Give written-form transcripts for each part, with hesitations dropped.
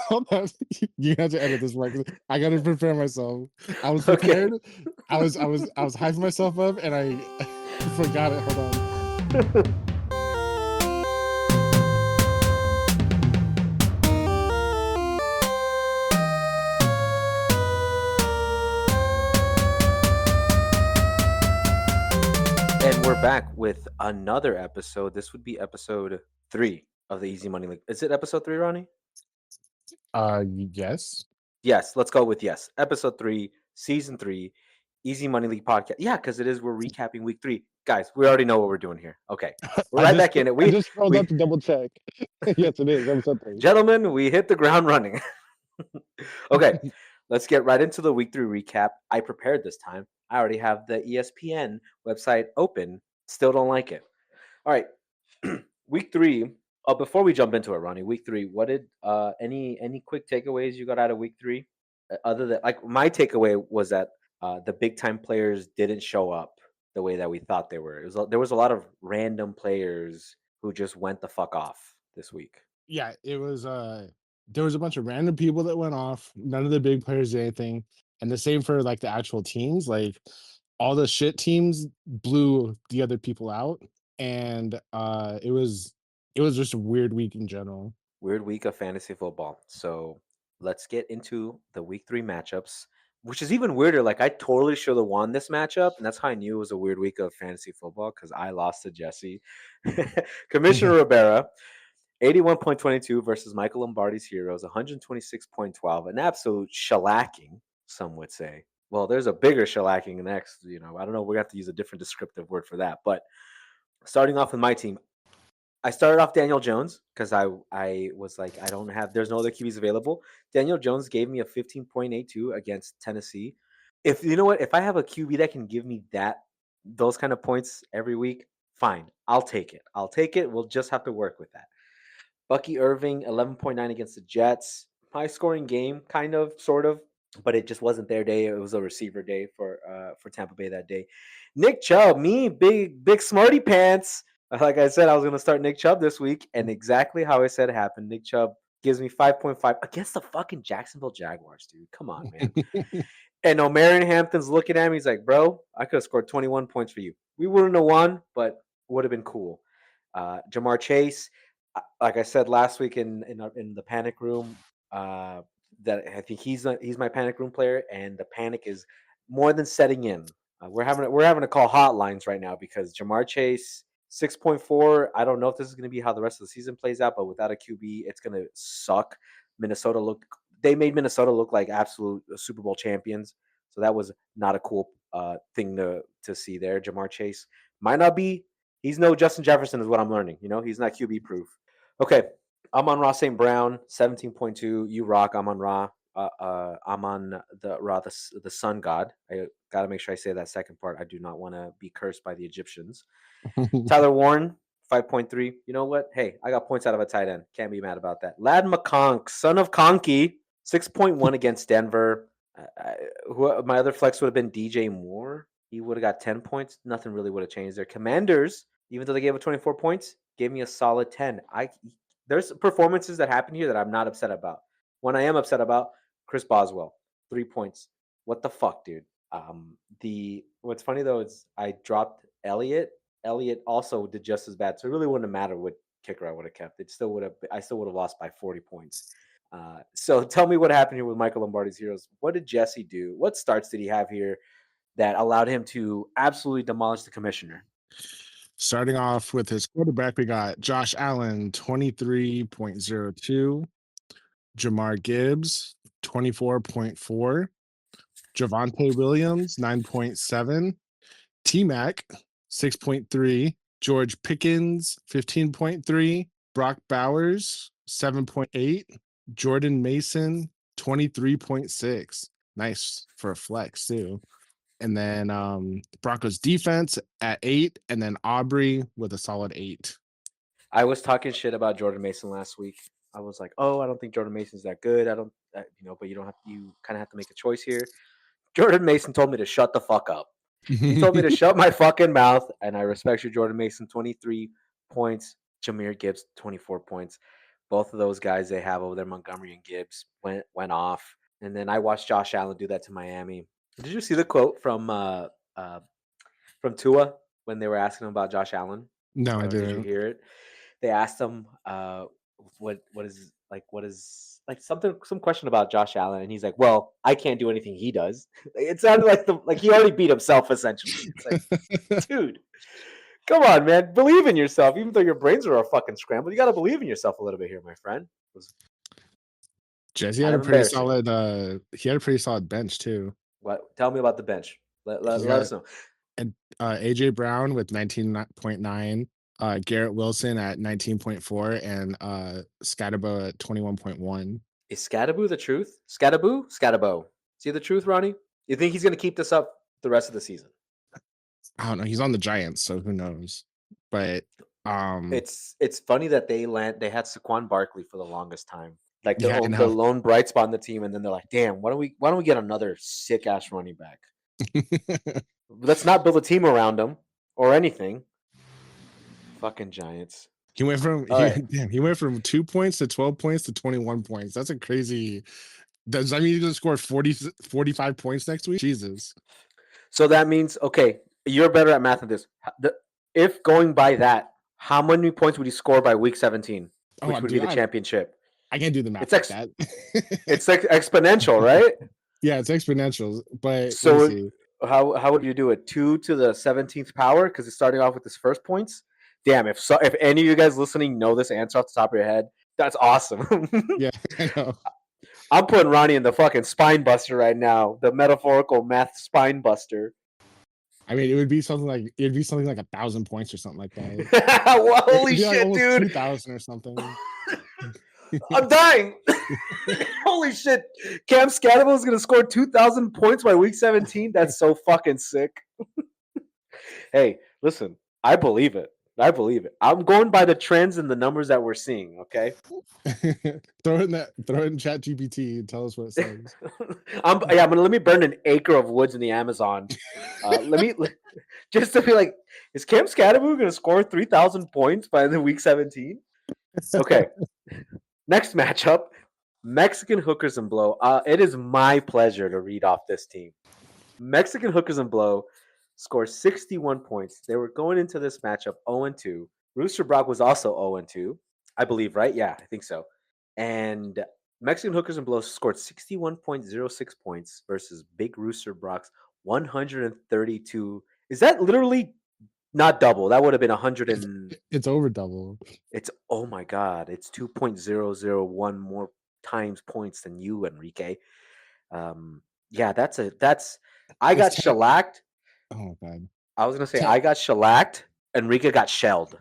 Hold on. You have to edit this part 'cause I gotta prepare myself. I was Okay. prepared. I was hyping myself up and I forgot it. Hold on. And we're back with another episode. This would be episode 3 of the Easy Money League. Is it episode 3, Ronnie? Yes. Yes, let's go with yes. Episode 3, season 3, Easy Money League podcast. Yeah, because it is. We're recapping week 3. Guys, we already know what we're doing here. Okay. We're I right just back in it. I We just scrolled up we to double check. Yes, it is episode 3. gentlemen, we hit the ground running. Okay, let's get right into the week 3 recap. I prepared this time. I already have the ESPN website open. Still don't like it. All right. Week 3. Oh, before we jump into it, Ronnie, week 3, what did any quick takeaways you got out of week 3? Other than like my takeaway was that the big time players didn't show up the way that we thought they were. There was a lot of random players who just went the fuck off this week. Yeah, it was there was a bunch of random people that went off. None of the big players did anything. And the same for like the actual teams. Like all the shit teams blew the other people out. And it was just a weird week in general. Weird week of fantasy football. So let's get into the week 3 matchups, which is even weirder. Like I totally should have won this matchup, and that's how I knew it was a weird week of fantasy football because I lost to Jesse. Commissioner Rivera, 81.22 versus Michael Lombardi's Heroes, 126.12. An absolute shellacking, some would say. Well, there's a bigger shellacking next. I don't know. We're going to have to use a different descriptive word for that. But starting off with my team, I started off Daniel Jones because I was like, there's no other QBs available. Daniel Jones gave me a 15.82 against Tennessee. If you know what, if I have a QB that can give me those kind of points every week, fine. I'll take it. I'll take it. We'll just have to work with that. Bucky Irving, 11.9 against the Jets. High scoring game, kind of, sort of, but it just wasn't their day. It was a receiver day for Tampa Bay that day. Nick Chubb, me, big smarty pants. Like I said, I was going to start Nick Chubb this week, and exactly how I said it happened. Nick Chubb gives me 5.5 against the fucking Jacksonville Jaguars, dude. Come on, man. And O'Marion Hampton's looking at me. He's like, bro, I could have scored 21 points for you. We wouldn't have won, but would have been cool. Jamar Chase, like I said last week in the panic room, that I think he's my panic room player, and the panic is more than setting in. We're having to call hotlines right now because Jamar Chase 6.4. I don't know if this is going to be how the rest of the season plays out, but without a QB, it's going to suck. They made Minnesota look like absolute Super Bowl champions, so that was not a cool thing to see there. Jamar Chase might not be. He's no Justin Jefferson, is what I'm learning. He's not QB proof. Okay, I'm on Ross St. Brown, 17.2. You rock. I'm on Ra. I'm on the Ra, the sun god. I got to make sure I say that second part. I do not want to be cursed by the Egyptians. Tyler Warren, 5.3. You know what? Hey, I got points out of a tight end. Can't be mad about that. Lad McConk, son of Conky, 6.1 against Denver. My other flex would have been DJ Moore. He would have got 10 points. Nothing really would have changed there. Commanders, even though they gave it 24 points, gave me a solid 10. There's performances that happen here that I'm not upset about. One I am upset about, Chris Boswell, 3 points. What the fuck, dude? What's funny though is I dropped Elliott. Elliott also did just as bad, so it really wouldn't have mattered what kicker I would have kept. I still would have lost by 40 points. So tell me what happened here with Michael Lombardi's Heroes. What did Jesse do? What starts did he have here that allowed him to absolutely demolish the commissioner? Starting off with his quarterback, we got Josh Allen, 23.02. Jamar Gibbs, 24.4. Javante Williams, 9.7. T Mac, 6.3. George Pickens, 15.3. Brock Bowers, 7.8. Jordan Mason, 23.6. Nice for a flex, too. And then Broncos defense at 8, and then Aubrey with a solid 8. I was talking shit about Jordan Mason last week. I was like, "Oh, I don't think Jordan Mason's that good. I don't, but you don't have. You kind of have to make a choice here." Jordan Mason told me to shut the fuck up. He told me to shut my fucking mouth, and I respect you, Jordan Mason. 23 points. Jameer Gibbs, 24 points. Both of those guys they have over there, Montgomery and Gibbs, went off. And then I watched Josh Allen do that to Miami. Did you see the quote uh, from Tua when they were asking him about Josh Allen? No, I Or did you didn't. hear it? They asked him what is like something some question about Josh Allen, and he's like, "Well, I can't do anything he does." It sounded like the like he already beat himself essentially. It's like, dude, come on, man, believe in yourself. Even though your brains are all fucking scrambled, you got to believe in yourself a little bit here, my friend. It was Jesse had kind a of pretty embarrassing. solid, he had a pretty solid bench too. What? Tell me about the bench. He's Let got us know. and, AJ Brown with 19.9, Garrett Wilson at 19.4, and Scatterbo at 21.1. Is Scadaboo the truth? Scadabo. Is he the truth, Ronnie? You think he's going to keep this up the rest of the season? I don't know. He's on the Giants, so who knows? But It's funny that they had Saquon Barkley for the longest time, like yeah, I the know. lone bright spot on the team, and then they're like, "Damn, why don't we get another sick ass running back? Let's not build a team around him or anything." Fucking Giants. He went from All he right, damn, he went from 2 points to 12 points to 21 points. That's a crazy. Does that mean he's gonna score 45 points next week? Jesus. so that means okay, you're better at math than this. If going by that, how many points would he score by week 17, Oh, which would be dude, the championship? I can't do the It's math like ex that. it's like exponential, right? Yeah, it's exponentials. But let me So see. how would you do it? 2 to the 17th power because it's starting off with his first points. Damn, if any of you guys listening know this answer off the top of your head, that's awesome. Yeah, I know. I'm putting Ronnie in the fucking spine buster right now, the metaphorical math spine buster. I mean, it'd be something like 1,000 points or something like that. Well, It'd holy be like shit, almost dude! 2,000 or something. I'm dying. Holy shit! Cam Scannable is gonna score 2,000 points by week 17. That's so fucking sick. Hey, listen, I believe it. I believe it. I'm going by the trends and the numbers that we're seeing. Okay. Throw it in Chat GPT and tell us what it says. I'm gonna let me burn an acre of woods in the Amazon. Let me just to be like, is Cam Scadaboo gonna score 3,000 points by the week 17? Okay, next matchup, Mexican Hookers and Blow. It is my pleasure to read off this team. Mexican Hookers and Blow scored 61 points. They were going into this matchup 0-2. Rooster Brock was also 0-2, I believe, right? Yeah, I think so. And Mexican Hookers and Blow scored 61.06 points versus Big Rooster Brock's 132. Is that literally not double? That would have been 100 and It's over double. it's oh my god, it's 2.001 more times points than you, Enrique. Yeah, that's I It's got 10. shellacked. Oh god. I was gonna say 10. I got shellacked. Enrique got shelled.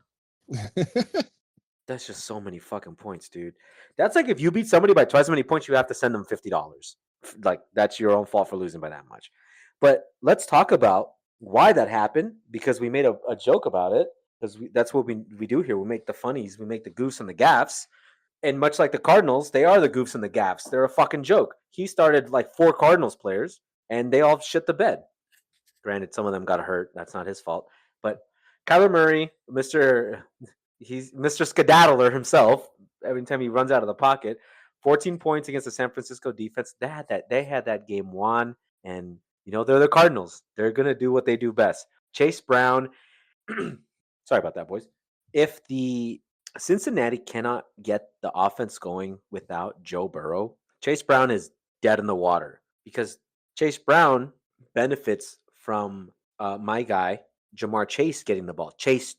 That's just so many fucking points, dude. That's like if you beat somebody by twice as many points, you have to send them $50. Like that's your own fault for losing by that much. But let's talk about why that happened because we made a joke about it because that's what we do here. We make the funnies, we make the goofs and the gaffs. And much like the Cardinals, they are the goofs and the gaffs. They're a fucking joke. He started like 4 Cardinals players, and they all shit the bed. Granted, some of them got hurt. That's not his fault. But Kyler Murray, he's Mr. Skedaddler himself. Every time he runs out of the pocket, 14 points against the San Francisco defense. They had that game won, and they're the Cardinals. They're gonna do what they do best. Chase Brown. Sorry about that, boys. If the Cincinnati cannot get the offense going without Joe Burrow, Chase Brown is dead in the water because Chase Brown benefits from my guy Jamar Chase getting the ball, chase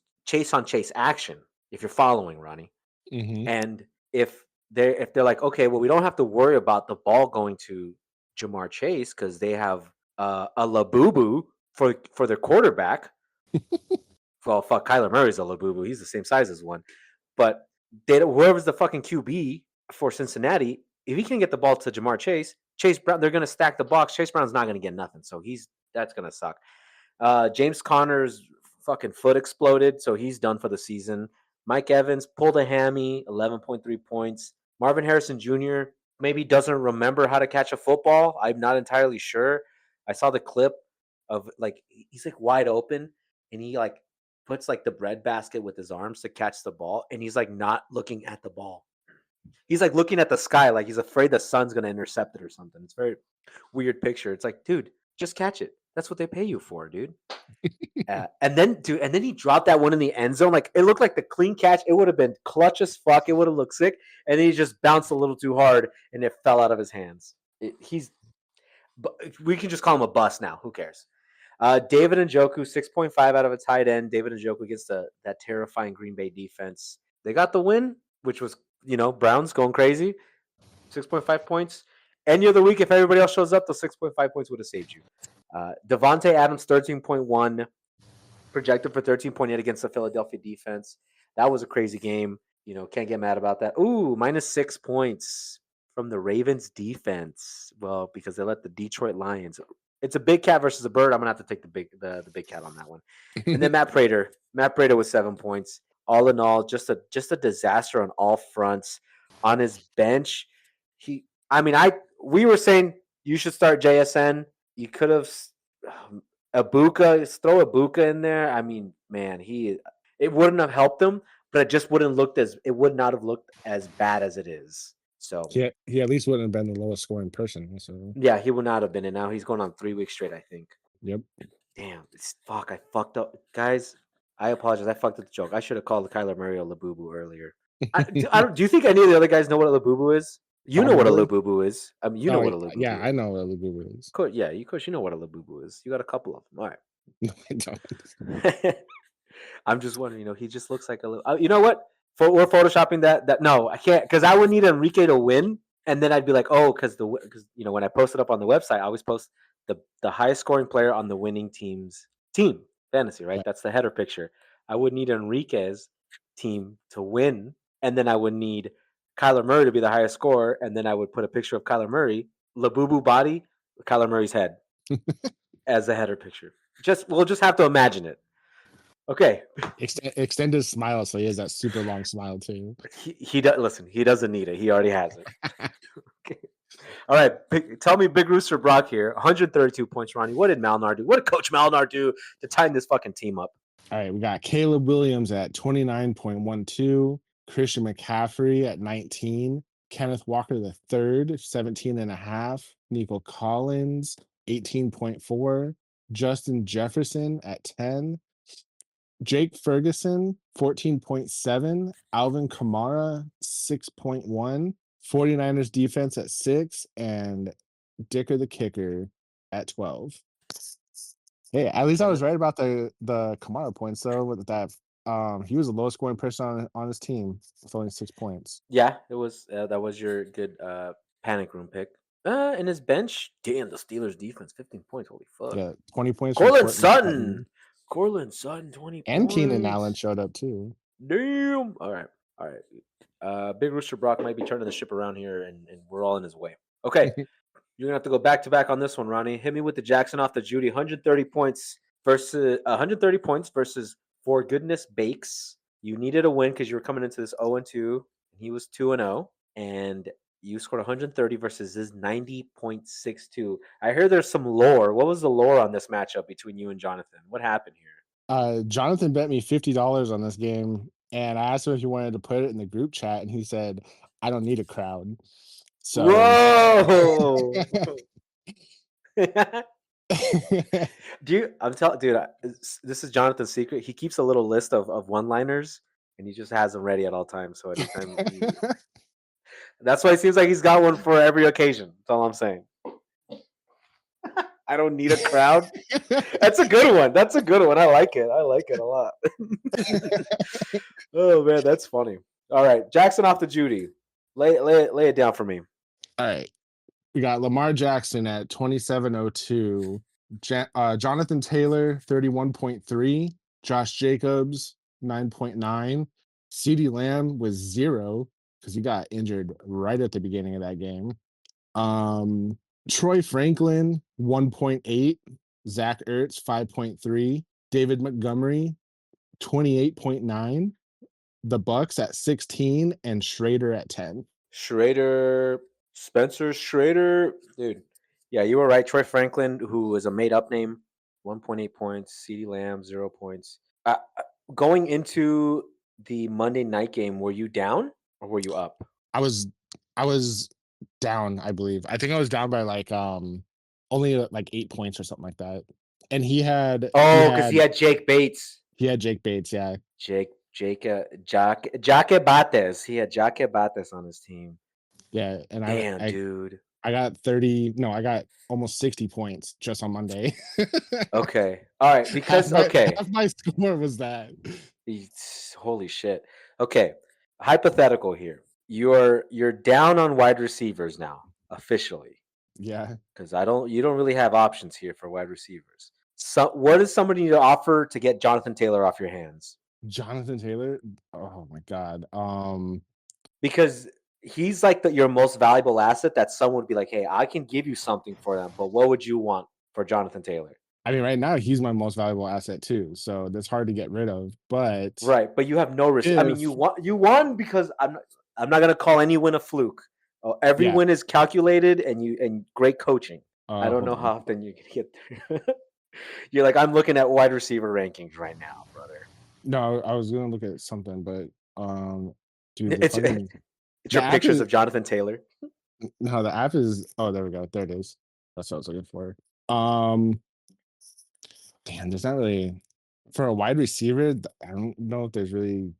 on chase action. If you're following Ronnie, Hmm. and if they're like, okay, well, we don't have to worry about the ball going to Jamar Chase because they have a Labubu for their quarterback. Well, fuck, Kyler Murray's a Labubu. He's the same size as one. But whoever's the fucking QB for Cincinnati, if he can get the ball to Jamar Chase Brown, they're gonna stack the box. Chase Brown's not gonna get nothing, so that's gonna suck. James Conner's fucking foot exploded, so he's done for the season. Mike Evans pulled a hammy, 11.3 points. Marvin Harrison Jr. maybe doesn't remember how to catch a football. I'm not entirely sure. I saw the clip of like he's like wide open and he like puts like the bread basket with his arms to catch the ball and he's like not looking at the ball. He's like looking at the sky, like he's afraid the sun's gonna intercept it or something. It's very weird picture. It's like, dude, just catch it. That's what they pay you for, dude. And then he dropped that one in the end zone. Like it looked like the clean catch. It would have been clutch as fuck. It would have looked sick. And then he just bounced a little too hard, and it fell out of his hands. He's we can just call him a bust now. Who cares? David Njoku, 6.5 out of a tight end. David Njoku against that terrifying Green Bay defense. They got the win, which was, Browns going crazy. 6.5 points. Any other week, if everybody else shows up, the 6.5 points would have saved you. Devontae Adams, 13.1, projected for 13.8 against the Philadelphia defense. That was a crazy game. Can't get mad about that. Ooh, -6 points from the Ravens defense. Well, because they let the Detroit Lions. It's a big cat versus a bird. I'm gonna have to take the big cat on that one. And then Matt Prater. Matt Prater with 7 points. All in all, just a disaster on all fronts. On his bench, we were saying you should start JSN. You could have throw Ibuka in there. I mean, man, it wouldn't have helped him, but it would not have looked as bad as it is. So He at least wouldn't have been the lowest scoring person. So yeah, he would not have been, and now he's going on 3 weeks straight, I think. yep. Damn, fuck, I fucked up, guys. I apologize. I fucked up the joke. I should have called Kyler Murray a Labubu earlier. Do you think any of the other guys know what a Labubu is? You know Von what a Miller. Labubu is. I mean, you know Oh what a yeah, Labubu is. I know what Lugu is. Yeah, you course you know what a Labubu is. You got a couple of them. All No, I don't. right. I'm just wondering. He just looks like a little. You know what? We're photoshopping that. No, I can't because I would need Enrique to win, and then I'd be like, oh, because when I post it up on the website, I always post the highest scoring player on the winning team fantasy. Right, Right. that's the header picture. I would need Enrique's team to win, and then I would need Kyler Murray to be the highest scorer, and then I would put a picture of Kyler Murray, Labubu body, Kyler Murray's head as the header picture. We'll just have to imagine it. Okay, Extend his smile so he has that super long smile too. he does. Listen, he doesn't need it. He already has it. Okay. All right. Tell me, Big Rooster Brock here. 132 points, Ronnie. What did Malnar do? What did Coach Malnar do to tighten this fucking team up? All right, we got Caleb Williams at 29.12, Christian McCaffrey at 19, Kenneth Walker the third, 17.5, Nico Collins, 18.4, Justin Jefferson at 10, Jake Ferguson, 14.7, Alvin Kamara, 6.1, 49ers defense at 6, and Dicker the kicker at 12. Hey, at least I was right about the Kamara points though. With that, he was the lowest scoring person on his team with only 6 points. Yeah, it was. That was your good panic room pick. In his bench, damn, the Steelers defense, 15 points. Holy fuck. Yeah, 20 points from Cortland Courtland Sutton. Sutton, Cortland Sutton, 20 and Keenan Allen points. showed up too. Damn. All right. All right. Big Rooster Brock might be turning the ship around here, and we're all in his way. Okay. You're going to have to go back to back on this one, Ronnie. Hit me with the Jackson off the Judy. 130 points versus For Goodness Bakes. You needed a win because you were coming into this 0-2, and he was 2-0, and you scored 130 versus his 90.62. I hear there's some lore. What was the lore on this matchup between you and Jonathan? What happened here? Jonathan bet me $50 on this game, and I asked him if he wanted to put it in the group chat, and he said, "I don't need a crowd." So, Whoa! I'm telling, dude. This is Jonathan's secret. He keeps a little list of one-liners, and he just has them ready at all times. So anytime that's why it seems like he's got one for every occasion. That's all I'm saying. I don't need a crowd. That's a good one. That's a good one. I like it. I like it a lot. Oh man, that's funny. All right, Jackson off the Judy. Lay it down for me. All right. We got Lamar Jackson at 2702, Jonathan Taylor 31.3, Josh Jacobs 9.9, CeeDee Lamb was 0 because he got injured right at the beginning of that game. Troy Franklin 1.8, Zach Ertz 5.3, David Montgomery 28.9, the Bucks at 16, and Schrader at 10. Spencer Schrader, dude. Yeah, you were right. Troy Franklin, who is a made-up name, 1.8 points. CeeDee Lamb, 0 points. Going into the Monday night game, were you down or were you up? I was I was down, I believe. I think I was down by only like 8 points or something like that. And Oh, because he had Jake Bates. he had Jake Bates, yeah. Jaque Bates. He had Jaque Bates on his team. Yeah, and Damn, dude. I got 30 no, I got almost 60 points just on Monday. Okay. All right. Because okay. Half my score was that. Holy shit. Okay. Hypothetical here. You're down on wide receivers now, officially. Yeah. Because I don't you don't really have options here for wide receivers. So what does somebody need to offer to get Jonathan Taylor off your hands? Jonathan Taylor? Oh my god. Because he's like your most valuable asset that someone would be like, hey, I can give you something for them, but what would you want for Jonathan Taylor? I mean, right now he's my most valuable asset too, so that's hard to get rid of. But Right, but you have no risk. I mean, if you won because I'm not gonna call any win a fluke. Oh, every yeah, win is calculated and great coaching. I don't hold know on. how often you can get there. You're like, I'm looking at wide receiver rankings right now, brother. No, I was gonna look at something, but dude, It's it's the your app pictures is of Jonathan Taylor. no, the app is oh, there we go. There it is. That's what I was looking for. Um, damn, there's not really for a wide receiver. I don't know if there's really.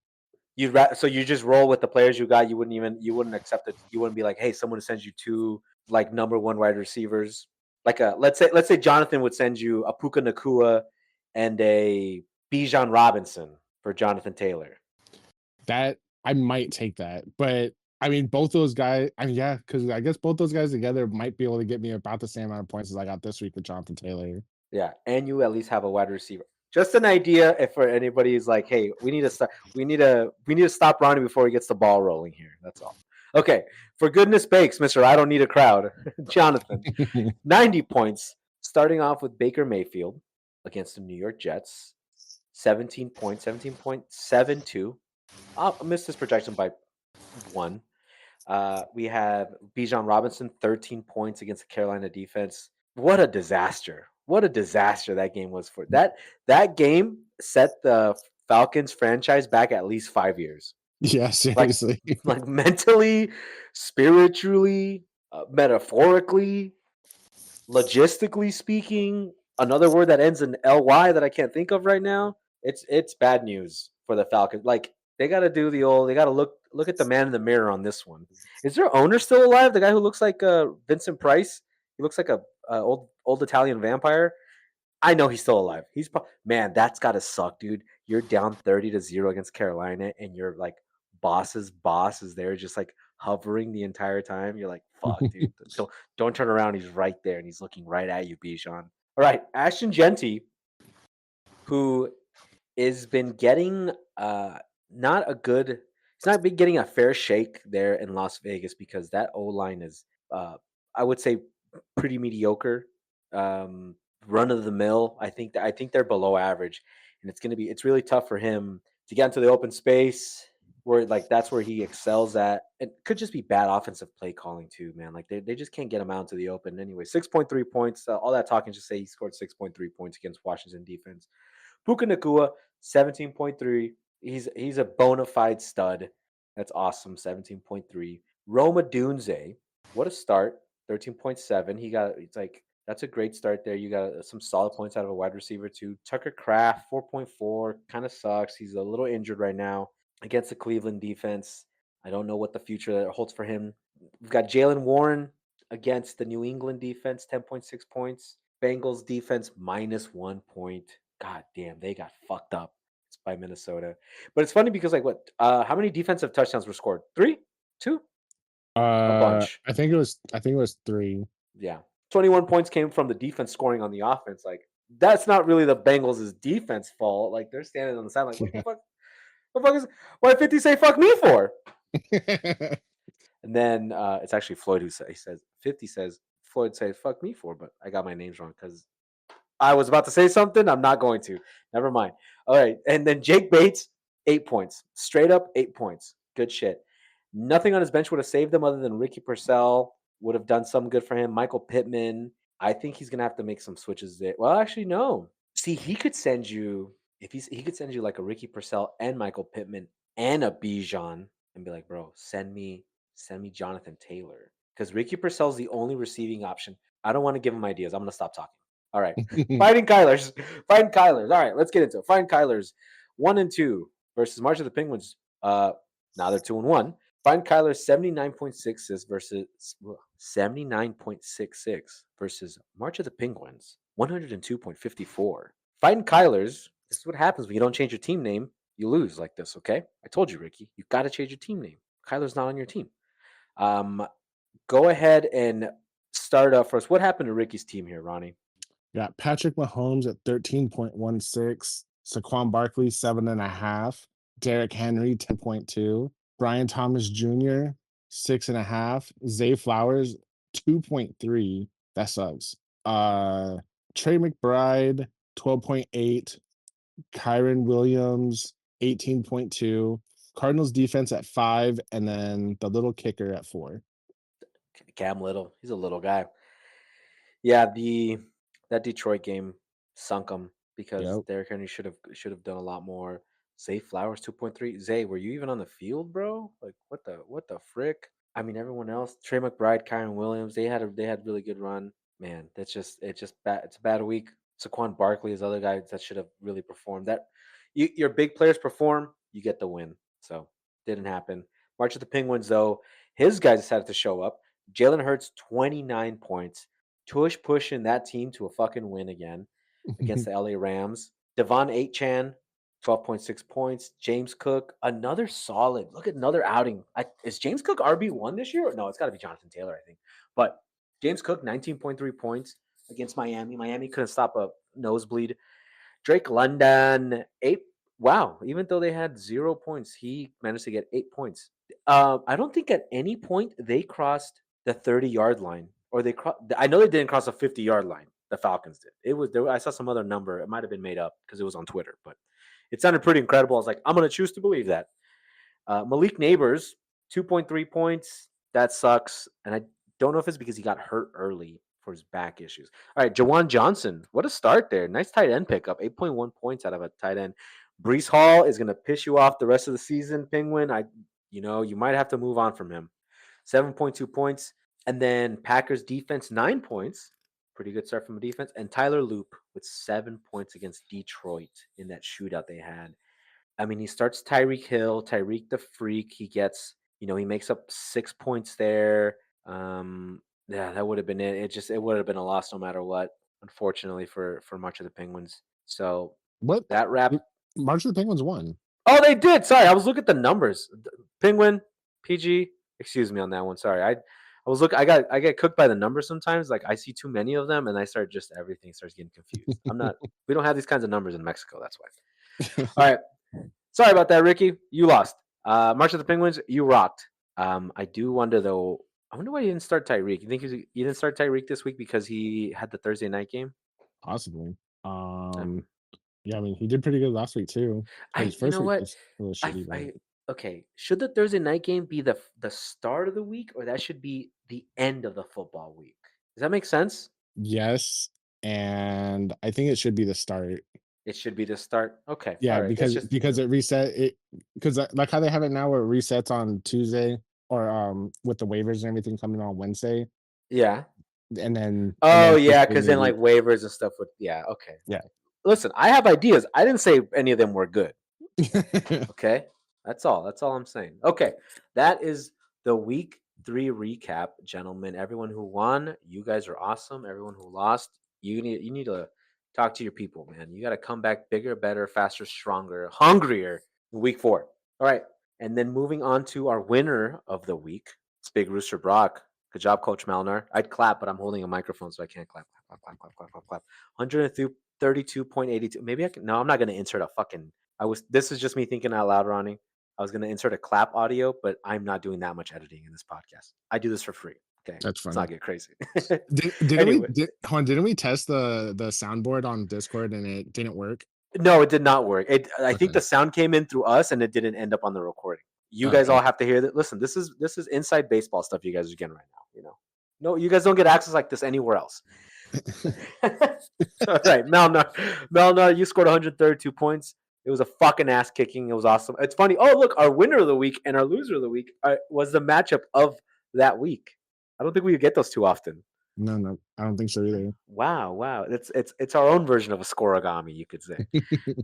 So you just roll with the players you got. You wouldn't accept it. You wouldn't be like, hey, someone sends you two like number one wide receivers. Like a let's say Jonathan would send you a Puka Nakua and a Bijan Robinson for Jonathan Taylor. That I might take that, but I mean, both those guys. I mean, yeah, because I guess both those guys together might be able to get me about the same amount of points as I got this week with Jonathan Taylor. Yeah, and you at least have a wide receiver. Just an idea if for anybody is like, hey, we need to start we need to stop Ronnie before he gets the ball rolling here. That's all. Okay. For goodness sakes, Mr. I don't need a crowd. Jonathan, 90 points, starting off with Baker Mayfield against the New York Jets. 17 points, 17.72. I missed his projection by one. We have Bijan Robinson, 13 points against the Carolina defense. What a disaster. What a disaster that game was for that. That game set the Falcons franchise back at least 5 years. Yeah, Like, seriously. like mentally, spiritually, metaphorically, logistically speaking, another word that ends in ly that I can't think of right now. It's bad news for the Falcons. Like they got to do the old. They got to look at the man in the mirror on this one. Is their owner still alive? The guy who looks like Vincent Price. He looks like a old Italian vampire. I know he's still alive. Man, that's gotta suck, dude. You're down 30-0 against Carolina, and your like boss's boss is there, just like hovering the entire time. You're like, fuck, dude. Don't turn around. He's right there, and he's looking right at you, Bijan. All right, Ashton Genty, who has been getting not a good. He's not been getting a fair shake there in Las Vegas because that O line is, I would say, pretty mediocre. Um, Run of the mill. I think they're below average, and it's really tough for him to get into the open space where like that's where he excels at. It could just be bad offensive play calling too, man. Like they just can't get him out into the open anyway. 6.3 points. All that talking just say he scored 6.3 points against Washington defense. Puka Nakua, 17.3. He's a bona fide stud. That's awesome. 17.3. Roma Dunze, what a start. 13.7. It's like that's a great start there. You got some solid points out of a wide receiver too. Tucker Kraft, 4.4. Kind of sucks. He's a little injured right now against the Cleveland defense. I don't know what the future holds for him. We've got Jalen Warren against the New England defense, 10.6 points. Bengals defense -1 point. God damn, they got fucked up. It's by Minnesota. But it's funny because like what how many defensive touchdowns were scored? 3? 2? A bunch. I think it was 3. Yeah. 21 points came from the defense scoring on the offense. Like that's not really the Bengals' defense fault. Like they're standing on the side like what the Yeah. fuck? What the fuck is why 50 say fuck me for? And then it's actually Floyd who says 50 says Floyd says fuck me for, but I got my names wrong because I was about to say something. I'm not going to. Never mind. All right. And then Jake Bates, 8 points. Straight up 8 points. Good shit. Nothing on his bench would have saved him other than Ricky Purcell would have done some good for him. Michael Pittman. I think he's gonna have to make some switches there. Well, actually, no. See, he could send you if he could send you like a Ricky Purcell and Michael Pittman and a Bijan and be like, bro, Send me Jonathan Taylor because Ricky Purcell's the only receiving option. I don't want to give him ideas. I'm gonna stop talking. All right, fighting Kylers, fighting Kylers. All right, let's get into it. Fighting Kylers, 1-2 versus March of the Penguins. Now they're 2-1. Fighting Kyler 79.66 versus 79.66 versus March of the Penguins 102.54. Fighting Kylers. This is what happens when you don't change your team name. You lose like this. Okay, I told you, Ricky. You got to change your team name. Kyler's not on your team. Um, Go ahead and start up first. What happened to Ricky's team here, Ronnie? Got Patrick Mahomes at 13.16, Saquon Barkley 7.5, Derrick Henry 10.2, Brian Thomas Jr. 6.5, Zay Flowers 2.3. That sucks. Trey McBride 12.8, Kyron Williams 18.2, Cardinals defense at 5, and then the little kicker at 4. Cam Little. He's a little guy. Yeah, that Detroit game sunk him because Yep. Derrick Henry should have done a lot more. Zay Flowers 2.3. Zay, were you even on the field, bro? Like what the frick? I mean, everyone else, Trey McBride, Kyron Williams, they had really good run. Man, it's just bad. It's a bad week. Saquon Barkley is the other guy that should have really performed. Your big players perform, you get the win. So didn't happen. March of the Penguins though, his guys decided to show up. Jalen Hurts 29 points pushing that team to a fucking win again against the LA Rams. Devon Aitchan, 12.6 points. James Cook, another solid. Look at another outing. Is James Cook RB1 this year? No, it's got to be Jonathan Taylor, I think. But James Cook, 19.3 points against Miami. Miami couldn't stop a nosebleed. Drake London, 8. Wow, even though they had 0 points, he managed to get 8 points. I don't think at any point they crossed the 30-yard line, or I know they didn't cross the 50-yard line. The Falcons did. It was there. I saw some other number. It might have been made up because it was on Twitter, but it sounded pretty incredible. I was like, I'm gonna choose to believe that. Malik Neighbors, 2.3 points. That sucks, and I don't know if it's because he got hurt early for his back issues. All right, Jawan Johnson, what a start there. Nice tight end pickup, 8.1 points out of a tight end. Brees Hall is gonna piss you off the rest of the season, Penguin. You might have to move on from him. 7.2 points. And then Packers defense, 9 points. Pretty good start from the defense. And Tyler Loop with 7 points against Detroit in that shootout they had. I mean, he starts Tyreek Hill, Tyreek the Freak. He makes up 6 points there. Yeah, that would have been it. It would have been a loss no matter what, unfortunately, for much of the Penguins. So What? that wrap. March of the Penguins won. Oh, they did. Sorry, I was looking at the numbers. Penguin, PG. Excuse me on that one. Sorry, I was look. I get cooked by the numbers sometimes. Like I see too many of them, and I start just everything starts getting confused. I'm not. We don't have these kinds of numbers in Mexico. That's why. All right. Sorry about that, Ricky. You lost. March of the Penguins, you rocked. I do wonder though. I wonder why you didn't start Tyreek. You think you didn't start Tyreek this week because he had the Thursday night game? Possibly. Um, Yeah, I mean, he did pretty good last week too. But his You first know week what? was a little I shitty, but I okay. Should the Thursday night game be the start of the week, or that should be the end of the football week? Does that make sense? yes, and I think it should be the start. It should be the start. Okay, all Yeah, right. It's because just because it reset it because like how they have it now where it resets on Tuesday or with the waivers and everything coming on Wednesday yeah. and then Oh first yeah, game because of the then like week. waivers and stuff would Okay, Yeah. okay. Listen, I have ideas. I didn't say any of them were good. Okay. That's all I'm saying. Okay. That is the week 3 recap, gentlemen. Everyone who won, you guys are awesome. Everyone who lost, you need to talk to your people, man. You got to come back bigger, better, faster, stronger, hungrier in week 4. All right. And then moving on to our winner of the week. It's Big Rooster Brock. Good job, Coach Malnar. I'd clap, but I'm holding a microphone, so I can't clap. Clap, clap, clap, clap, clap, clap. 132.82. Maybe I can. No, I'm not going to insert a fucking. This is just me thinking out loud, Ronnie. I was going to insert a clap audio, but I'm not doing that much editing in this podcast. I do this for free. Okay. That's Let's funny. not get crazy. Anyway, Didn't we test the soundboard on Discord and it didn't work? no, it did not work. I think Okay. the sound came in through us and it didn't end up on the recording. You guys Okay. all have to hear that. Listen, this is inside baseball stuff you guys are getting right now. No, you guys don't get access like this anywhere else. All right, Melnar, you scored 132 points. It was a fucking ass kicking. It was awesome. It's funny. Oh, look, our winner of the week and our loser of the week was the matchup of that week. I don't think we get those too often. No, no, I don't think so either. Wow, wow. It's our own version of a scoregami, you could say.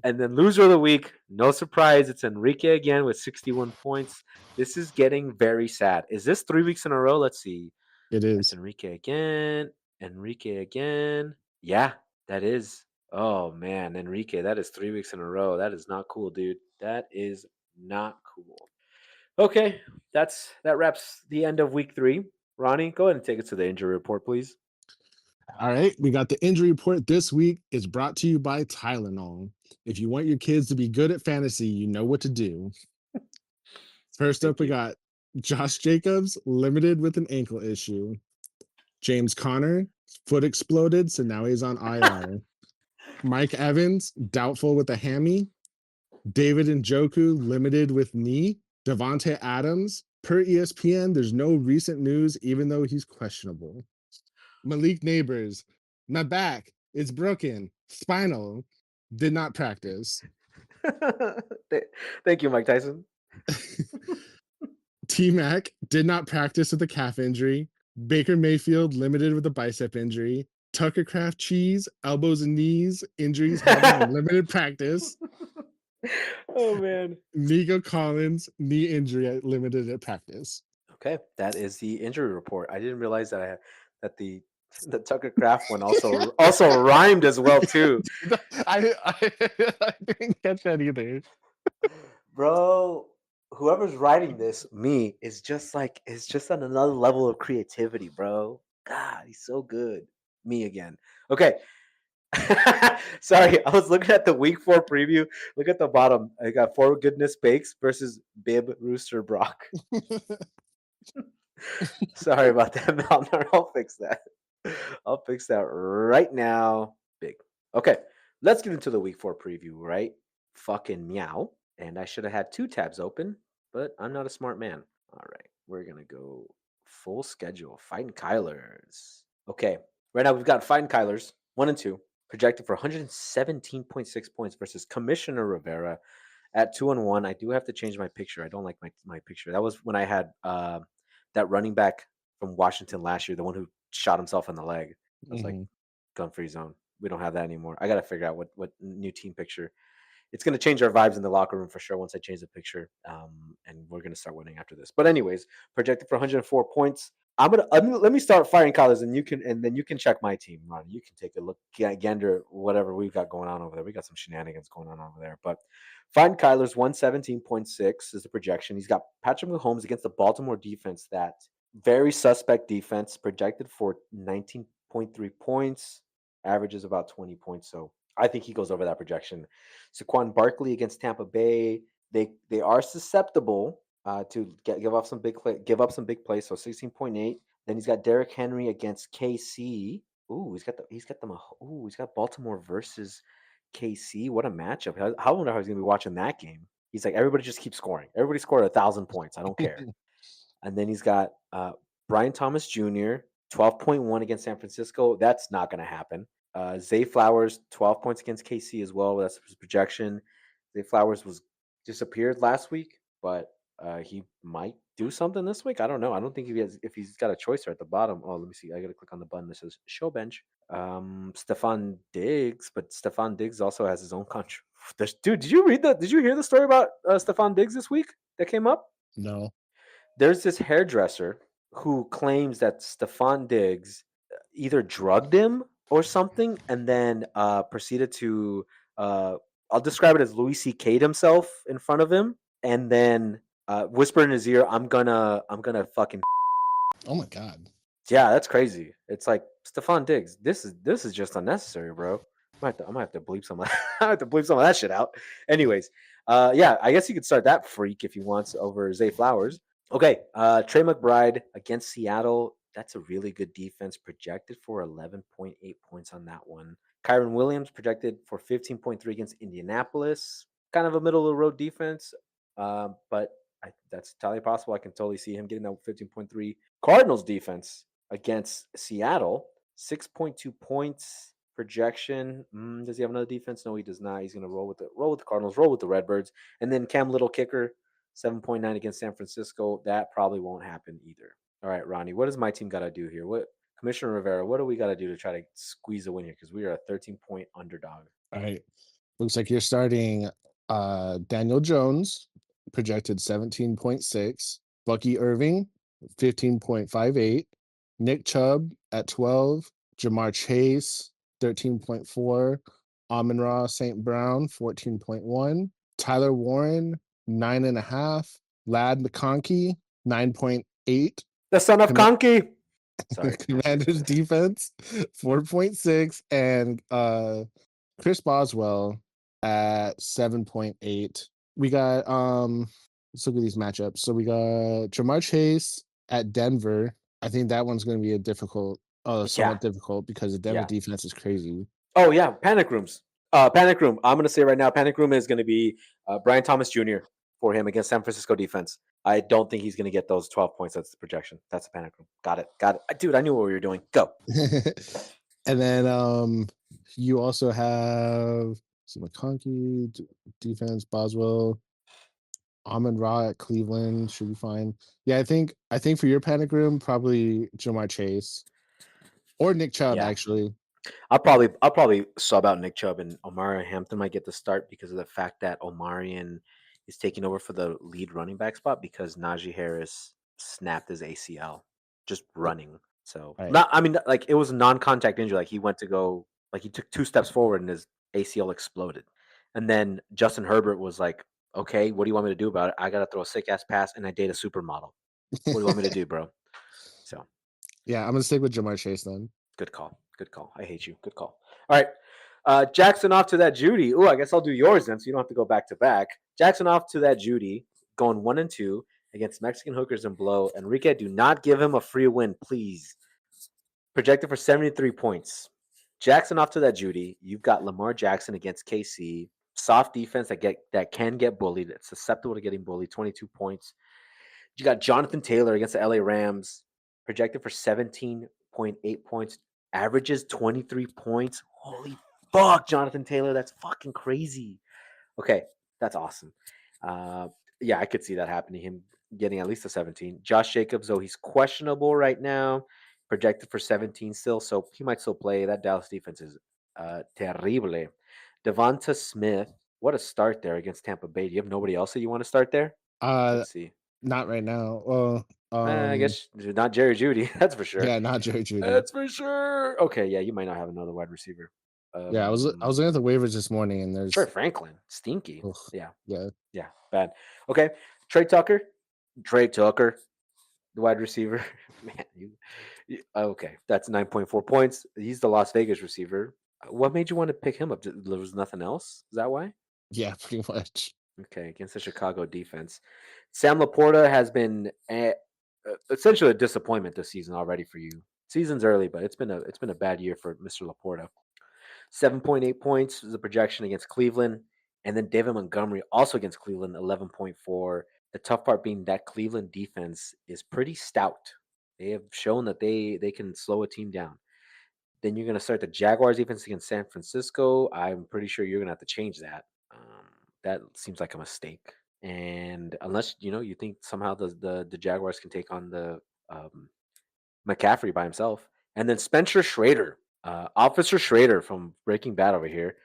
And then loser of the week, no surprise, it's Enrique again with 61 points. This is getting very sad. Is this 3 weeks in a row? Let's see. It That's is. Enrique again. Enrique again. Yeah, that is. Oh man, Enrique, that is 3 weeks in a row. That is not cool, dude. That is not cool. Okay, that wraps the end of week 3. Ronnie, go ahead and take us to the injury report, please. All right, we got the injury report this week. Is brought to you by Tylenol. If you want your kids to be good at fantasy, you know what to do. First up, Thank we you. got Josh Jacobs, limited with an ankle issue. James Conner, foot exploded, so now he's on IR. Mike Evans, doubtful with a hammy. David Njoku, limited with knee. Devontae Adams, per ESPN, there's no recent news, even though he's questionable. Malik Neighbors, my back is broken, spinal, did not practice. Th- Thank you, Mike Tyson. T Mac did not practice with a calf injury. Baker Mayfield limited with a bicep injury. Tucker Craft Cheese, elbows and knees, injuries have him in limited practice. Oh man. Nico Collins, knee injury limited at practice. Okay, that is the injury report. I didn't realize that that the Tucker Craft one also rhymed as well too. I didn't catch that either. Bro, whoever's writing this, me, is just on another level of creativity, bro. God, he's so good. Me again. Okay. Sorry, I was looking at the week 4 preview. Look at the bottom. I got Four Goodness Bakes versus Bib Rooster Brock. Sorry about that, Malner. I'll fix that. I'll fix that right now. Big. Okay, let's get into the week 4 preview, right? Fucking meow. And I should have had 2 tabs open, but I'm not a smart man. All right, we're going to go full schedule. Fighting Kylers. Okay, right now we've got Fighting Kylers 1 and 2, projected for 117.6 points versus Commissioner Rivera at 2 and 1. I do have to change my picture. I don't like my picture. That was when I had that running back from Washington last year, the one who shot himself in the leg. I was like, Mhm. gun free zone. We don't have that anymore. I got to figure out what new team picture. It's going to change our vibes in the locker room for sure once I change the picture. And we're going to start winning after this. But anyways, projected for 104 points. Let me start firing collars, and then you can check my team, Ron. You can take a look, gander, whatever we've got going on over there. We got some shenanigans going on over there. But find Kyler's 117.6 is the projection. He's got Patrick Mahomes against the Baltimore defense, that very suspect defense, projected for 19.3 points, averages about 20 points. So I think he goes over that projection. Saquon Barkley against Tampa Bay. They are susceptible to give up some big plays. So 16.8. Then he's got Derrick Henry against KC. Ooh, he's got Baltimore versus KC. What a matchup! I wonder how he's gonna be watching that game. He's like, everybody just keeps scoring. Everybody scored 1,000 points. I don't care. And then he's got Brian Thomas Jr. 12.1 against San Francisco. That's not going to happen. Zay Flowers 12 points against KC as well. That's his projection. Zay Flowers was disappeared last week, but he might do something this week. I don't know. I don't think if he's got a choice there at the bottom. Oh, let me see. I got to click on the button that says show bench. Stefan Diggs, but Stefan Diggs also has his own country. Dude, did you hear the story about Stefan Diggs this week that came up? No. There's this hairdresser who claims that Stefan Diggs either drugged him or something, and then proceeded to I'll describe it as Louis C.K. himself in front of him, and then whispered in his ear, I'm gonna fucking." Oh my god. Yeah, that's crazy. It's like Stefan Diggs. This is just unnecessary, bro. I might have to bleep some. I have to bleep some of that shit out. Anyways, yeah, I guess you could start that freak if he wants over Zay Flowers. Okay, Trey McBride against Seattle. That's a really good defense, projected for 11.8 points on that one. Kyron Williams projected for 15.3 against Indianapolis. Kind of a middle of the road defense, but that's entirely possible. I can totally see him getting that 15.3. Cardinals defense against Seattle, 6.2 points. projection. Does he have another defense? No, he does not. He's going to roll with the Cardinals, roll with the Redbirds, and then Cam Little kicker 7.9 against San Francisco. That probably won't happen either. All right, Ronnie, what does my team got to do here? What Commissioner Rivera? What do we got to do to try to squeeze a win here? Because we are a 13-point underdog. All right. Looks like you're starting Daniel Jones, projected 17.6, Bucky Irving, 15.58, Nick Chubb at 12, Jamar Chase, 13.4, Amon Ra St. Brown, 14.1, Tyler Warren, 9.5, Lad McConkey, 9.8, The son of Conky. Sorry. Commanders defense, 4.6, and Chris Boswell at 7.8. We got let's look at these matchups. So we got Jamar Chase at Denver. I think that one's gonna be a difficult, Yeah. somewhat difficult because the Denver Yeah. defense is crazy. Oh yeah, panic rooms. Panic room. I'm gonna say right now, panic room is gonna be Brian Thomas Jr. for him against San Francisco defense. I don't think he's gonna get those 12 points. That's the projection. That's a panic room. Got it. Got it. Dude, I knew what we were doing. Go. And then you also have McConkey defense, Boswell, Amon Ra at Cleveland should be fine. Yeah, I think for your panic room, probably Jamar Chase or Nick Chubb Yeah. actually. I'll probably sub out Nick Chubb, and Omarion Hampton might get the start because of the fact that Omarion is taking over for the lead running back spot because Najee Harris snapped his ACL just running. So All right. not I mean like it was a non-contact injury. Like he went to go like he took two steps forward and his ACL exploded. And then Justin Herbert was like, "Okay, what do you want me to do about it? I gotta throw a sick ass pass and I date a supermodel. What do you want me to do, bro?" So Yeah, I'm gonna stick with Jamar Chase then. good call. Good call. I hate you. Good call. All right. Jackson off to that Judy. Oh, I guess I'll do yours then, so you don't have to go back to back. Jackson off to that Judy, going 1-2 against Mexican hookers and blow. Enrique, do not give him a free win, please. Projected for 73 points. Jackson off to that Judy. You've got Lamar Jackson against KC. Soft defense that can get bullied. It's susceptible to getting bullied. 22 points. You got Jonathan Taylor against the LA Rams, projected for 17.8 points, averages 23 points. Holy fuck, Jonathan Taylor. That's fucking crazy. Okay, that's awesome. Uh, yeah, I could see that happening, him getting at least a 17. Josh Jacobs, though he's questionable right now, projected for 17 still, so he might still play. That Dallas defense is terrible. Devonta Smith, what a start there against Tampa Bay. Do you have nobody else that you want to start there? Uh Let's see. Not right now. Well, I guess not Jerry Judy. That's for sure. yeah, not Jerry Judy. That's for sure. Okay, yeah, you might not have another wide receiver. Yeah, I was looking at the waivers this morning and Trey there's Franklin, stinky. ugh, Yeah, yeah. yeah, bad. Okay, Trey Tucker, Trey Tucker, the wide receiver. Man, okay? That's 9.4 points. He's the Las Vegas receiver. What made you want to pick him up? There was nothing else. Is that why? Yeah, pretty much. Okay, against the Chicago defense. Sam Laporta has been essentially a disappointment this season already for you. Season's early, but it's been a bad year for Mr. Laporta. 7.8 points is the projection against Cleveland, and then David Montgomery also against Cleveland, 11.4. The tough part being that Cleveland defense is pretty stout. They have shown that they can slow a team down. Then you're going to start the Jaguars defense against San Francisco. I'm pretty sure you're going to have to change that. That seems like a mistake. And unless you think somehow the Jaguars can take on the um, McCaffrey by himself, and then Spencer Schrader, Officer Schrader from Breaking Bad over here,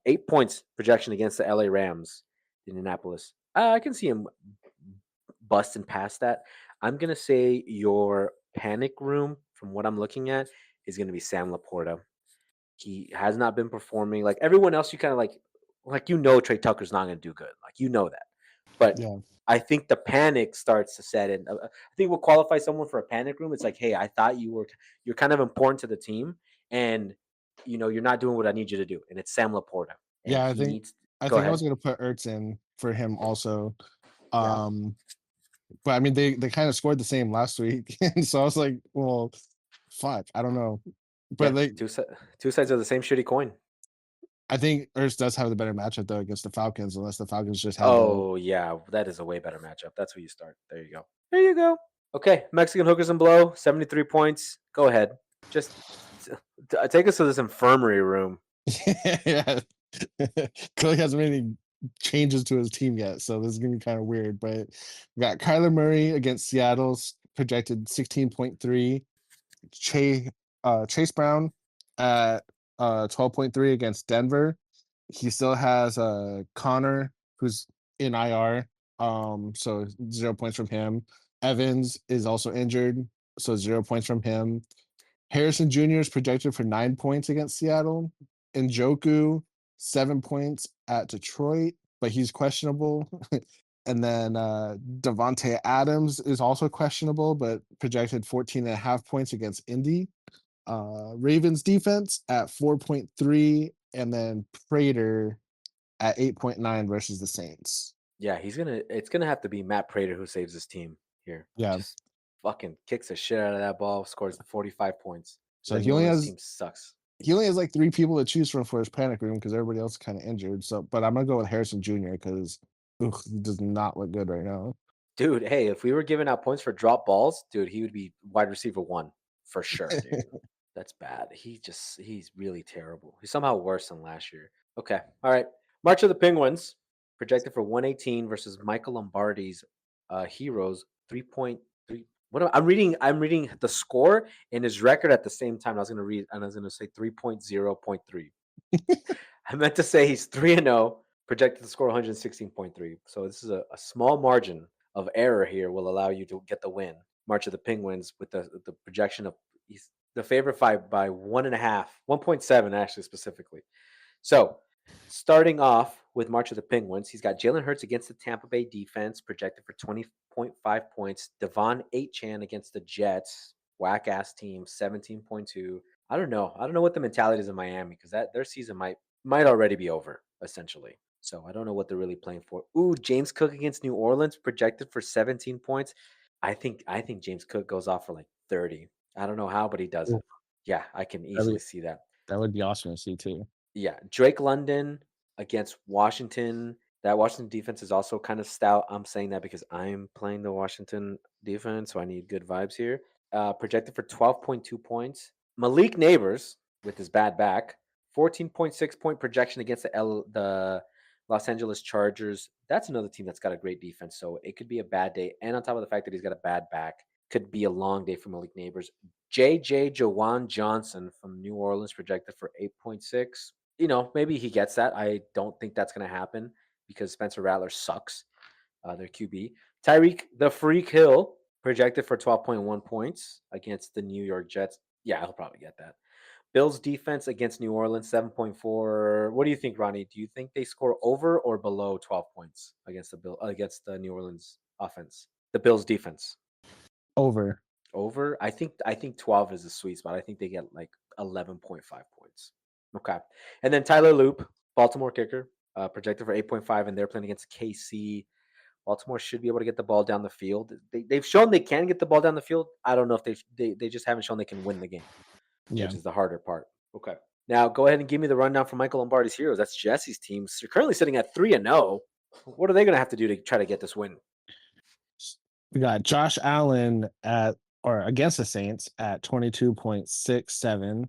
8 points projection against the LA Rams, Indianapolis. I can see him busting past that. I'm gonna say your panic room, from what I'm looking at, is gonna be Sam Laporta. He has not been performing like everyone else. You kind of Trey Tucker's not going to do good. Like that, but Yeah. I think the panic starts to set in. I think what qualifies someone for a panic room. It's like, hey, I thought you're kind of important to the team, and you're not doing what I need you to do, and it's Sam Laporta, and Yeah, he needs. I Go think I was ahead. gonna put Ertz in for him also. Yeah, Um, but I mean they kind of scored the same last week. And so I was like, well, fuck, I don't know. But yeah. like Two sides of the same shitty coin. I think Ertz does have the better matchup though against the Falcons, unless the Falcons just have a Oh yeah, that is a way better matchup. That's where you start. There you go. There you go. Okay, Mexican hookers and blow, 73 points. Go ahead. Just Take us to this infirmary room. Yeah. Clearly hasn't made any changes to his team yet, so this is gonna be kind of weird. But we got Kyler Murray against Seattle's projected 16.3. Chase Chase Brown at 12.3 against Denver. He still has Connor who's in IR. So 0 points from him. Evans is also injured, so 0 points from him. Harrison Jr. is projected for 9 points against Seattle. Njoku, 7 points at Detroit, but he's questionable. And then Devontae Adams is also questionable, but projected 14.5 points against Indy. Ravens defense at 4.3, and then Prater at 8.9 versus the Saints. Yeah, it's gonna have to be Matt Prater who saves his team here. Yeah. Just fucking kicks the shit out of that ball, scores 45 points. So That he New only Orleans has team sucks. he only has like three people to choose from for his panic room because everybody else is kind of injured. So, but I'm gonna go with Harrison Jr. because he does not look good right now. Dude, hey, if we were giving out points for drop balls, dude, he would be wide receiver one for sure, dude. That's bad. He's really terrible. He's somehow worse than last year. Okay. All right. March of the Penguins projected for 118 versus Michael Lombardi's Heroes 3.3. I'm reading the score and his record at the same time. I was gonna say 3.0.3. I meant to say he's 3-0, projected to score 116.3. So this is a small margin of error here will allow you to get the win. March of the Penguins with the projection of he's the favorite five by 1.5, 1.7 actually specifically. So starting off with March of the Penguins, he's got Jalen Hurts against the Tampa Bay defense, projected for 20.5 points. Devon Aitchan against the Jets, whack ass team, 17.2. I don't know. I don't know what the mentality is in Miami because that their season might already be over, essentially. So I don't know what they're really playing for. Ooh, James Cook against New Orleans, projected for 17 points. I think James Cook goes off for like 30. I don't know how, but he does Oof, it. Yeah, I can that would easily see that. that would be awesome to see too. Yeah, Drake London against Washington. That Washington defense is also kind of stout. I'm saying that because I'm playing the Washington defense, so I need good vibes here. Projected for 12.2 points. Malik Neighbors with his bad back, 14.6 point projection against the Los Angeles Chargers. That's another team that's got a great defense, so it could be a bad day. And on top of the fact that he's got a bad back, could be a long day for Malik Neighbors. JJ Jawan Johnson from New Orleans projected for 8.6. Maybe he gets that. I don't think that's going to happen because Spencer Rattler sucks, their QB. Tyreek the Freak Hill projected for 12.1 points against the New York Jets. Yeah, he'll probably get that. Bills defense against New Orleans 7.4. What do you think, Ronnie? Do you think they score over or below 12 points against the New Orleans offense? The Bills defense. Over. Over? I think 12 is a sweet spot. I think they get like 11.5 points. Okay. And then Tyler Loop, Baltimore kicker, projected for 8.5, and they're playing against KC. Baltimore should be able to get the ball down the field. They've shown they can get the ball down the field. I don't know if they just haven't shown they can win the game, Yeah. which is the harder part. Okay. Now go ahead and give me the rundown for Michael Lombardi's Heroes. That's Jesse's team. So you're currently sitting at 3-0. What are they going to have to do to try to get this win? We got Josh Allen at or against the Saints at 22.67.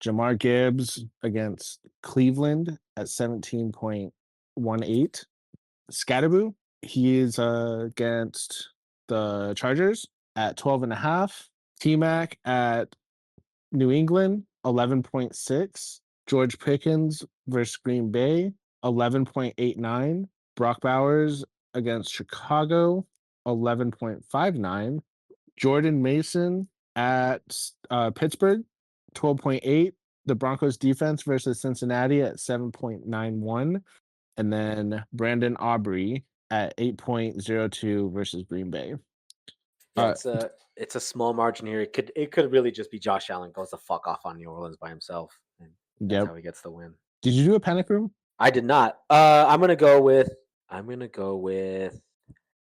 Jamar Gibbs against Cleveland at 17.18. Scatterboo, he is against the Chargers at 12.5. T Mac at New England, 11.6. George Pickens versus Green Bay, 11.89. Brock Bowers against Chicago, 11.59. Jordan Mason at Pittsburgh, 12.8. The Broncos defense versus Cincinnati at 7.91. And then Brandon Aubrey at 8.02 versus Green Bay. Yeah, Uh, it's a small margin here. It could really just be Josh Allen goes the fuck off on New Orleans by himself, and that's yep. how he gets the win. Did you do a panic room? I did not. I'm gonna go with.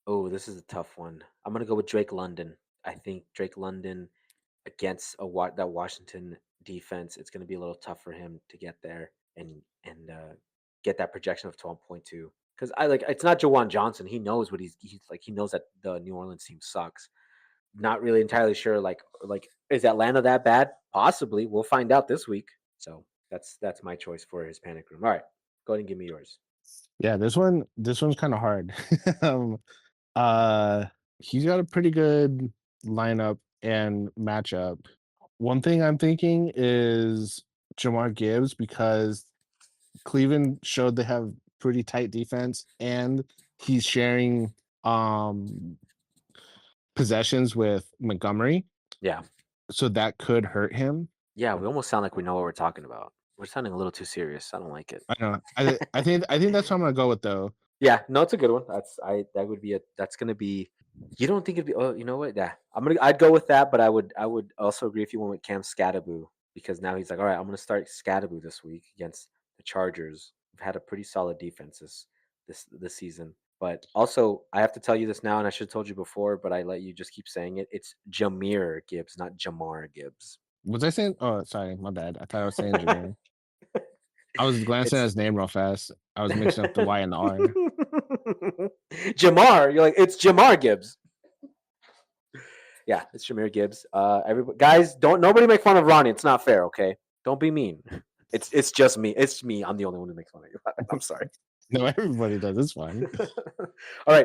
Oh, this is a tough one. I'm gonna go with Drake London. I think Drake London against that Washington defense, it's gonna be a little tough for him to get there and get that projection of 12.2. Because I like it's not Jawan Johnson. He knows what he's like. He knows that the New Orleans team sucks. Not really entirely sure. Like is Atlanta that bad? Possibly. We'll find out this week. So that's my choice for his panic room. All right, go ahead and give me yours. Yeah, this one's kind of hard. um, uh, he's got a pretty good lineup and matchup. One thing I'm thinking is Jamar Gibbs because Cleveland showed they have pretty tight defense, and he's sharing um possessions with Montgomery, Yeah, so that could hurt him. yeah. We almost sound like we know what we're talking about. We're sounding a little too serious. I don't like it. I know. I think that's what I'm gonna go with though. Yeah, no, it's a good one. That would be a that's gonna be. You don't think it'd be? Oh, you know what? Yeah, I'd go with that, but I would also agree if you went with Cam Scattaboo because now he's like, all right, I'm gonna start Scattaboo this week against the Chargers. We've had a pretty solid defense this season, but also I have to tell you this now, and I should have told you before, but I let you just keep saying it. It's Jameer Gibbs, not Jamar Gibbs. Was I saying? Oh, sorry, my bad. I thought I was saying Jameer. I was glancing at It's his name real fast. I was mixing up the Y and the R. Jamar. You're like it's Jamar Gibbs. Yeah, it's Jameer Gibbs. Everybody, guys, don't nobody make fun of Ronnie. It's not fair. Okay, don't be mean. It's just me. It's me. I'm the only one who makes fun of you. I'm sorry. No, everybody does. It's fine. All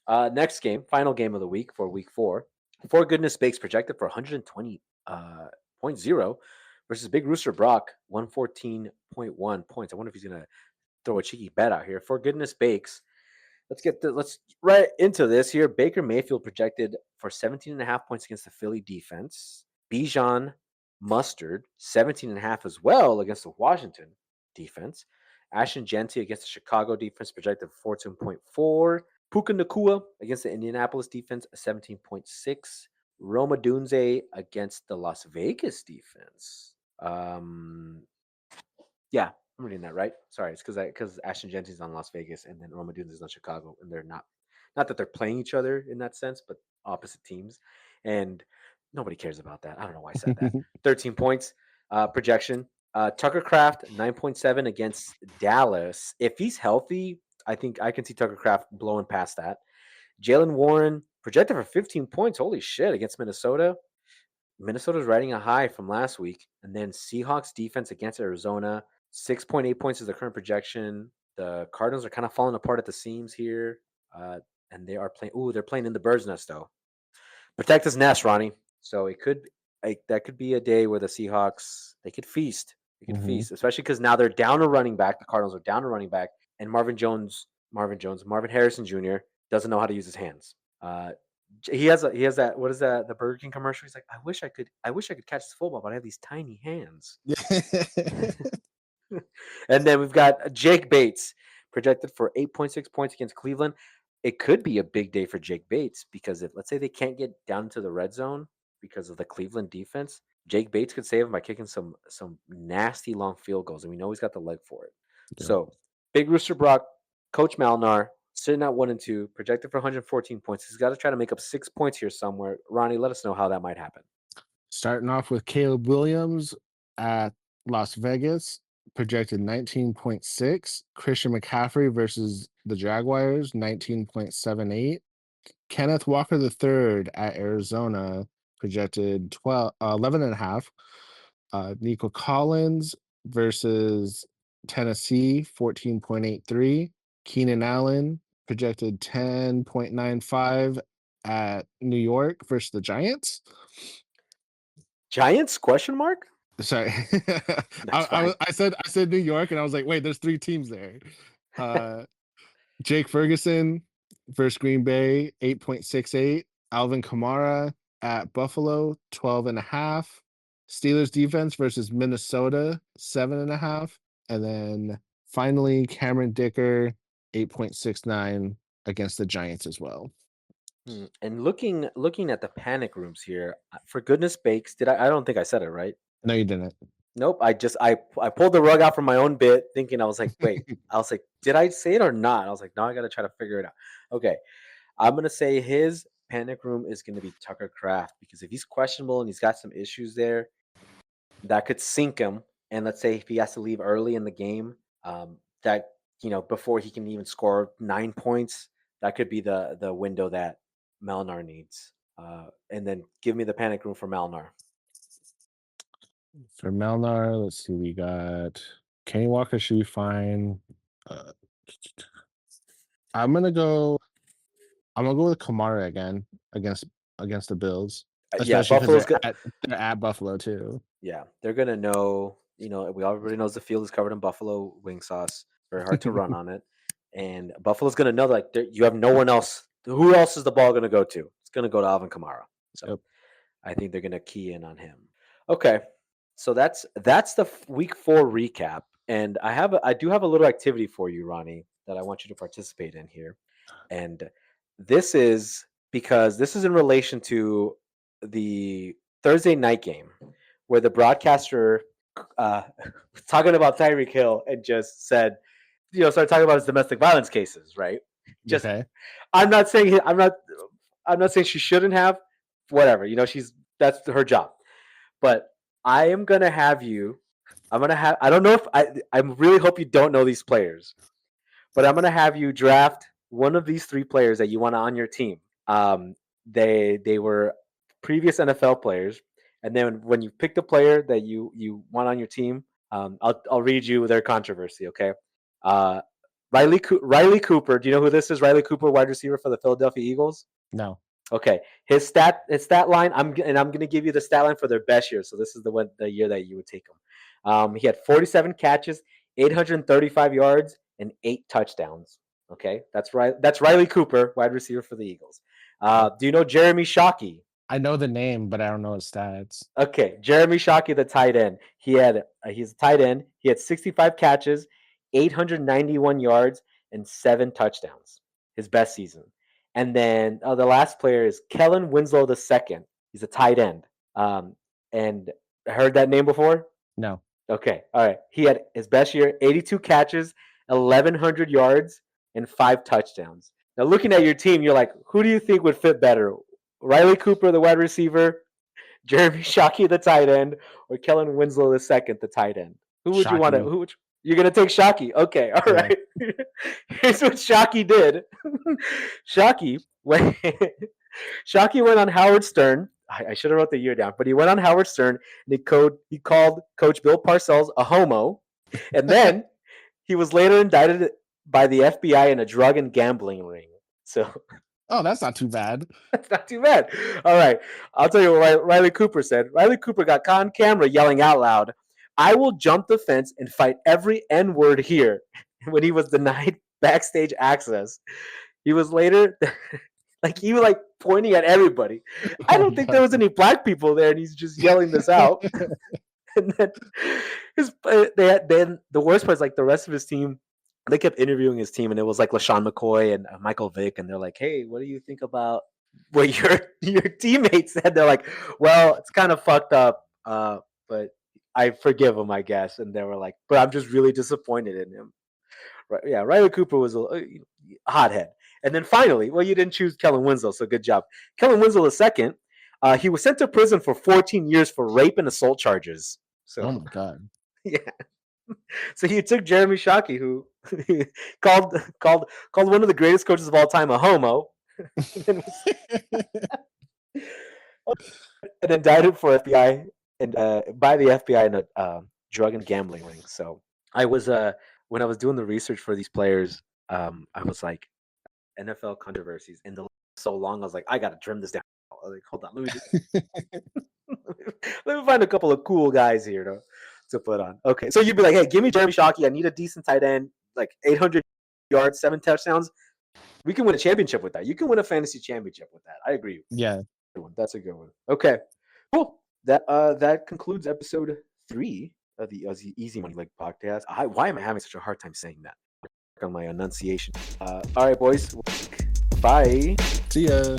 right. Next game, final game of the week for week four. For Goodness Bakes projected for 120 point zero versus Big Rooster Brock 114.1 points. I wonder if he's gonna throw a cheeky bet out here. For Goodness Bakes, let's right into this here. Baker Mayfield projected for 17.5 points against the Philly defense. Bijan Mustard 17.5 as well against the Washington defense. Ashton Genty against the Chicago defense projected 14.4. Puka Nakua against the Indianapolis defense 17.6. Roma Dunze against the Las Vegas defense. Yeah, I'm reading that right. Sorry, it's because Ashton Genty's on Las Vegas and then Roma Dunes is on Chicago, and they're not that they're playing each other in that sense, but opposite teams, and nobody cares about that. I don't know why I said that. 13 points projection. Tucker Craft 9.7 against Dallas. If he's healthy, I think I can see Tucker Craft blowing past that. Jalen Warren projected for 15 points. Holy shit against Minnesota. Minnesota's riding a high from last week, and then Seahawks defense against Arizona, 6.8 points is the current projection. The Cardinals are kind of falling apart at the seams here, uh, and they are playing. Ooh, they're playing in the bird's nest though. Protect his nest, Ronnie. So it could that could be a day where the Seahawks they could feast. They could Hmm. feast, especially because now they're down a running back. The Cardinals are down a running back, and Marvin Harrison Jr. doesn't know how to use his hands. He has that what is that the Burger King commercial? He's like, I wish I could catch this football, but I have these tiny hands. And then we've got Jake Bates projected for 8.6 points against Cleveland. It could be a big day for Jake Bates because if let's say they can't get down to the red zone because of the Cleveland defense, Jake Bates could save them by kicking some nasty long field goals, and we know he's got the leg for it. Yeah. So Big Rooster Brock, Coach Malnar, sitting at 1-2, projected for 114 points. He's got to try to make up 6 points here somewhere. Ronnie, let us know how that might happen. Starting off with Caleb Williams at Las Vegas, projected 19.6. Christian McCaffrey versus the Jaguars, 19.78. Kenneth Walker III at Arizona, projected 11.5. Nico Collins versus Tennessee, 14.83. Keenan Allen, projected 10.95 at New York versus the Giants. Giants? Question mark? Sorry. That's fine. I said New York, and I was like, wait, there's three teams there. Uh, Jake Ferguson versus Green Bay, 8.68. Alvin Kamara at Buffalo, 12.5. Steelers defense versus Minnesota, 7.5. And then finally, Cameron Dicker, 8.69 against the Giants as well. And looking at the panic rooms here, for goodness sakes, did I don't think I said it right. No, you didn't. Nope, I pulled the rug out from my own bit thinking I was like, wait, I was like, did I say it or not? I was like, no, I got to try to figure it out. Okay. I'm going to say his panic room is going to be Tucker Craft because if he's questionable and he's got some issues there, that could sink him. And let's say if he has to leave early in the game, that before he can even score 9 points, that could be the window that Melnar needs. And then give me the panic room for Malnar. For Melnar, let's see, we got Kenny Walker should be fine. Uh, I'm gonna go. I'm gonna go with Kamara again against the Bills, Yeah, especially because Buffalo's good. they're at Buffalo too. Yeah, they're gonna know. We everybody knows the field is covered in buffalo wing sauce. Very hard to run on it, and Buffalo's gonna know like you have no one else. Who else is the ball gonna go to? It's gonna go to Alvin Kamara. So Yep. I think they're gonna key in on him. Okay, so that's the week 4 recap, and I do have a little activity for you, Ronnie, that I want you to participate in here, and this is because this is in relation to the Thursday night game where the broadcaster was talking about Tyreek Hill and just said, started talking about his domestic violence cases, right? Just Okay. I'm not saying I'm not saying she shouldn't have, whatever. That's her job. But I am gonna have you. I'm gonna have. I don't know if I really hope you don't know these players, but I'm gonna have you draft one of these 3 players that you want on your team. They were previous NFL players, and then when you pick the player that you want on your team, I'll read you their controversy. Okay, uh, Riley Cooper. Do you know who this is? Riley Cooper, wide receiver for the Philadelphia Eagles. No. Okay, his stat line. I'm going to give you the stat line for their best year. So this is the year that you would take him. He had 47 catches, 835 yards, and 8 touchdowns. Okay, that's right. That's Riley Cooper, wide receiver for the Eagles. Yep. Do you know Jeremy Shockey? I know the name, but I don't know his stats. Okay, Jeremy Shockey, the tight end. He's a tight end. He had 65 catches, 891 yards, and 7 touchdowns. His best season. And then the last player is Kellen Winslow II. He's a tight end. And heard that name before? No. Okay, all right. He had his best year: 82 catches, 1,100 yards, and 5 touchdowns. Now, looking at your team, you're like, who do you think would fit better? Riley Cooper, the wide receiver, Jeremy Shockey, the tight end, or Kellen Winslow II, the tight end? Who would you want to? Shockey. You're gonna take Shockey? Okay, all Yeah. right. Here's what Shockey did. Shockey went. Shockey went on Howard Stern. I should have wrote the year down, but he went on Howard Stern and he called Coach Bill Parcells a homo, and then he was later indicted by the FBI in a drug and gambling ring. So Oh, that's not too bad. that's not too bad. All right. I'll tell you what Riley Cooper said. Riley Cooper got caught on camera yelling out loud, "I will jump the fence and fight every N word here," when he was denied backstage access. He was later he was pointing at everybody. I Oh don't think there was any black people there, and he's just yelling this out. And then then the worst part is the rest of his team. They kept interviewing his team, and it was LaShawn McCoy and Michael Vick, and they're like, "Hey, what do you think about what your teammates said?" They're like, "Well, it's kind of fucked up, but I forgive him, I guess." And they were like, "But I'm just really disappointed in him." Right? Yeah, Riley Cooper was a hothead. And then finally, well, you didn't choose Kellen Winslow, so good job. Kellen Winslow II, he was sent to prison for 14 years for rape and assault charges. So Oh my god. yeah. So he took Jeremy Shockey, who called one of the greatest coaches of all time a homo, and then indicted for FBI and by the FBI in a drug and gambling ring. So I was when I was doing the research for these players, I was like NFL controversies, and the list was so long. I was like, I gotta trim this down. I was like, hold on, let me find a couple of cool guys here to put on. Okay, so you'd be like, hey, give me Jeremy Shockey. I need a decent tight end, 800 yards, 7 touchdowns. We can win a championship with that. You can win a fantasy championship with that. I agree. Yeah. That's a good one. Okay, cool. That concludes episode 3 of the Easy Money League podcast. Why am I having such a hard time saying that? On my enunciation. All right, boys. Bye. See ya.